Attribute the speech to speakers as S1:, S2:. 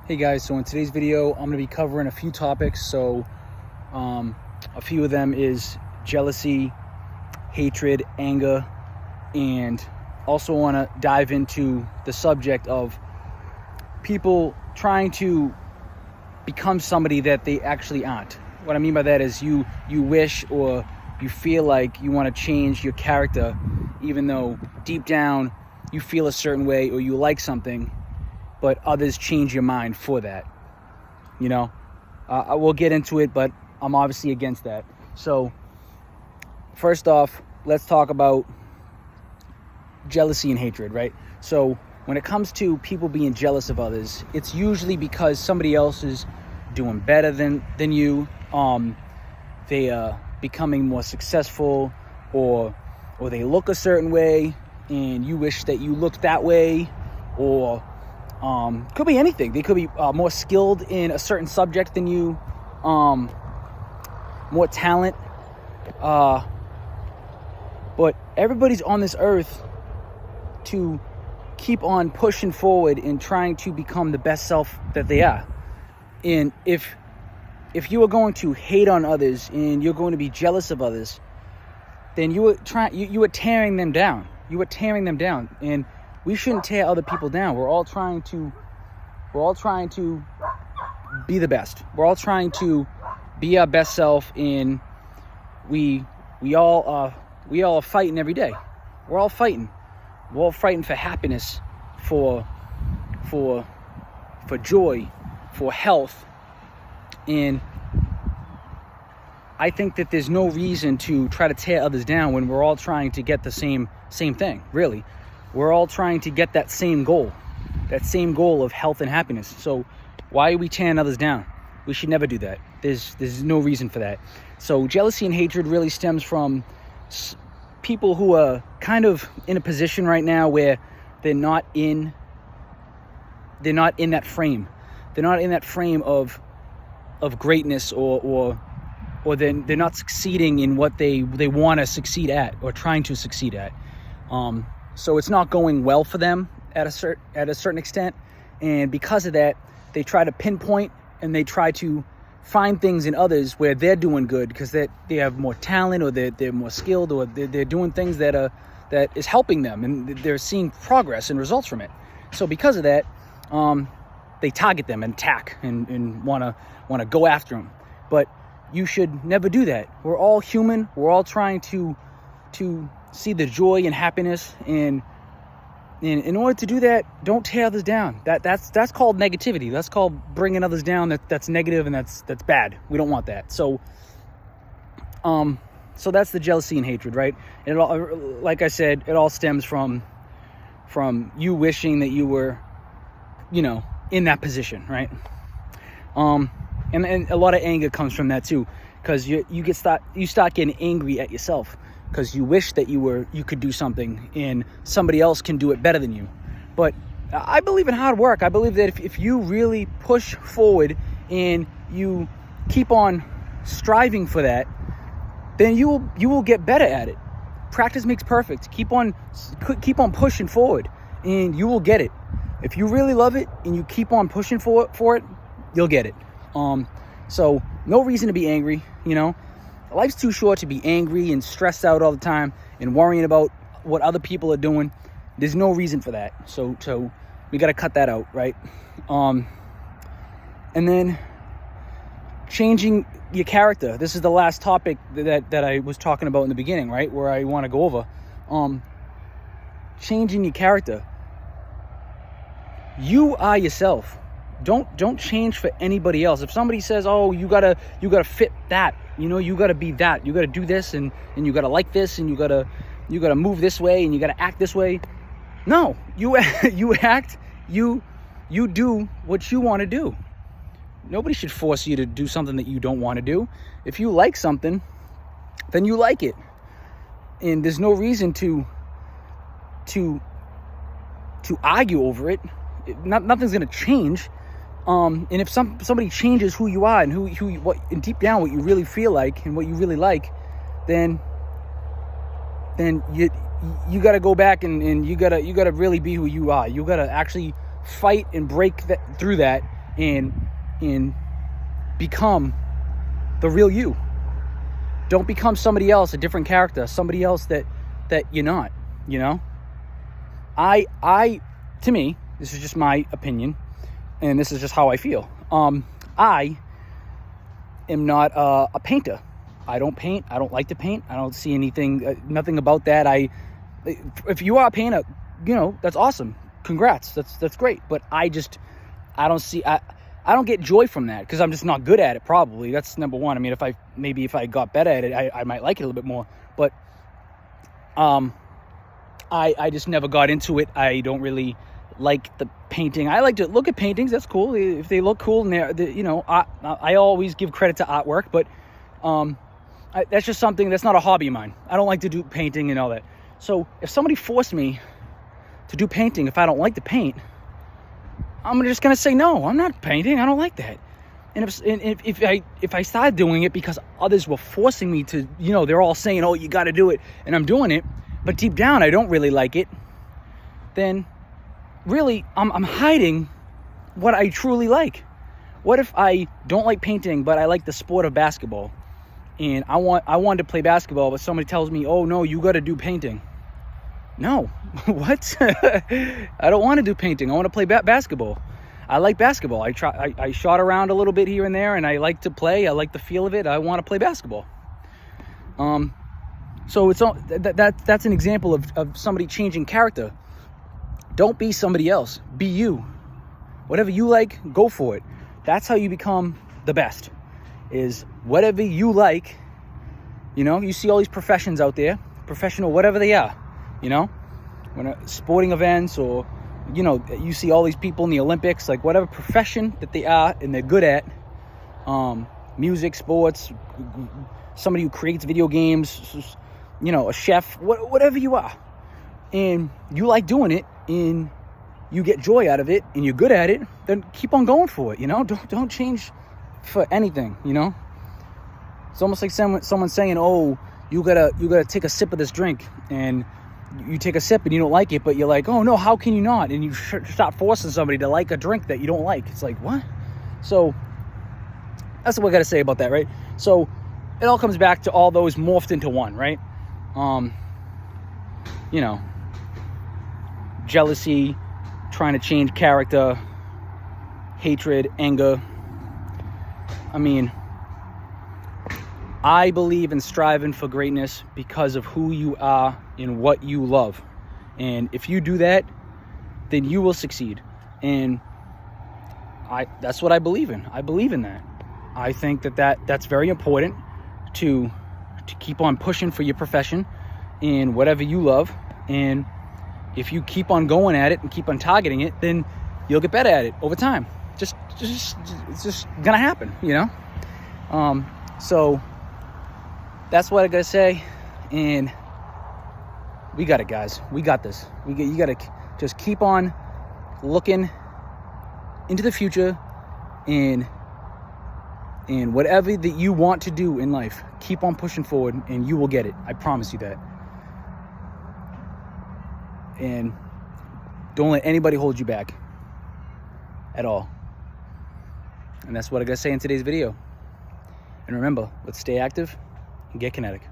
S1: Hey guys, so in today's video, I'm going to be covering a few topics. So a few of them is jealousy, hatred, anger, and also want to dive into the subject of people trying to become somebody that they actually aren't. What I mean by that is you wish or you feel like you want to change your character, even though deep down you feel a certain way or you like something, but others change your mind for that. I will get into it, but I'm obviously against that. So first off, let's talk about jealousy and hatred, right? So when it comes to people being jealous of others, it's usually because somebody else is doing better than you. They are becoming more successful, or they look a certain way and you wish that you looked that way, or could be anything. They could be more skilled in a certain subject than you, more talent. But everybody's on this earth to keep on pushing forward and trying to become the best self that they are. And if you are going to hate on others and you're going to be jealous of others, then you are tearing them down. You are tearing them down. And we shouldn't tear other people down. We're all trying to be the best. We're all trying to be our best self, and we all are fighting every day. We're all fighting. We're all fighting for happiness, for joy, for health. And I think that there's no reason to try to tear others down when we're all trying to get the same thing, really. We're all trying to get that same goal of health and happiness. So why are we tearing others down? We should never do that. There's no reason for that. So jealousy and hatred really stems from people who are kind of in a position right now where they're not in that frame. They're not in that frame of greatness, or they're not succeeding in what they want to succeed at or trying to succeed at. So it's not going well for them at a certain extent, and because of that, they try to pinpoint and they try to find things in others where they're doing good because they have more talent, or they're more skilled, or they're doing things that is helping them, and they're seeing progress and results from it. So because of that, they target them and attack and want to go after them. But you should never do that. We're all human. We're all trying to see the joy and happiness, and in order to do that, don't tear others down. That's called negativity. That's called bringing others down. That's negative, and that's bad. We don't want that. So that's the jealousy and hatred, right? And it all, like I said, it all stems from you wishing that you were, in that position, right? And a lot of anger comes from that too, because you start getting angry at yourself because you wish that you could do something and somebody else can do it better than you. But I believe in hard work. I believe that if you really push forward and you keep on striving for that, then you will get better at it. Practice makes perfect. Keep on pushing forward, and you will get it. If you really love it and you keep on pushing for it, you'll get it. So no reason to be angry. Life's too short to be angry and stressed out all the time and worrying about what other people are doing. There's no reason for that. So we got to cut that out, right? And then changing your character. This is the last topic that I was talking about in the beginning, right? Where I want to go over. Changing your character. You are yourself. Don't change for anybody else. If somebody says, "Oh, you gotta fit that," you gotta be that. You gotta do this, and you gotta like this, and you gotta move this way, and you gotta act this way. No, you act. You do what you want to do. Nobody should force you to do something that you don't want to do. If you like something, then you like it, and there's no reason to argue over it. Nothing's gonna change. And if somebody changes who you are and and deep down what you really feel like and what you really like, then you got to go back and you got to really be who you are. You got to actually fight and break through that and become the real you. Don't become somebody else, a different character, somebody else that you're not, you know? To me, this is just my opinion, and this is just how I feel. I am not a painter. I don't paint. I don't like to paint. I don't see anything, nothing about that. If you are a painter, you know, that's awesome. Congrats. That's great. But I don't get joy from that because I'm just not good at it. Probably that's number one. I mean, if I got better at it, I might like it a little bit more. But I just never got into it. I don't really like the painting. I like to look at paintings. That's cool if they look cool, and they're you know, I always give credit to artwork, but that's just something that's not a hobby of mine. I don't like to do painting and all that. So if somebody forced me to do painting, if I don't like to paint, I'm just gonna say no. I'm not painting. I don't like that. And if I started doing it because others were forcing me to, you know, they're all saying, oh, you got to do it, and I'm doing it, but deep down I don't really like it, then really I'm hiding what I truly like. What if I don't like painting, but I like the sport of basketball, and I wanted to play basketball, but somebody tells me, oh no, you got to do painting. No. What? I don't want to do painting. I want to play basketball. I like basketball. I shot around a little bit here and there, and I like to play. I like the feel of it. I want to play basketball. So it's all that's an example of somebody changing character. Don't be somebody else. Be you. Whatever you like, go for it. That's how you become the best. Is whatever you like. You know, you see all these professions out there, professional, whatever they are. You know, when sporting events, or you know, you see all these people in the Olympics, like whatever profession that they are and they're good at, music, sports, somebody who creates video games, you know, a chef, whatever you are, and you like doing it and you get joy out of it and you're good at it, then keep on going for it. You know, don't change for anything. You know, it's almost like someone saying, oh, you gotta take a sip of this drink, and you take a sip and you don't like it, but you're like, oh no, how can you not? And you start forcing somebody to like a drink that you don't like. It's like, what? So that's what I got to say about that, right? So it all comes back to all those morphed into one, right? You know, jealousy, trying to change character, hatred, anger. I mean, I believe in striving for greatness because of who you are and what you love. And if you do that, then you will succeed. And that's what I believe in. I believe in that. I think that's very important to keep on pushing for your profession in whatever you love. And if you keep on going at it and keep on targeting it, then you'll get better at it over time. It's just gonna happen, you know? So that's what I gotta say, and we got it, guys. We got this. You gotta just keep on looking into the future, and whatever that you want to do in life, keep on pushing forward, and you will get it. I promise you that. And don't let anybody hold you back at all. And that's what I gotta say in today's video. And remember, let's stay active and get kinetic.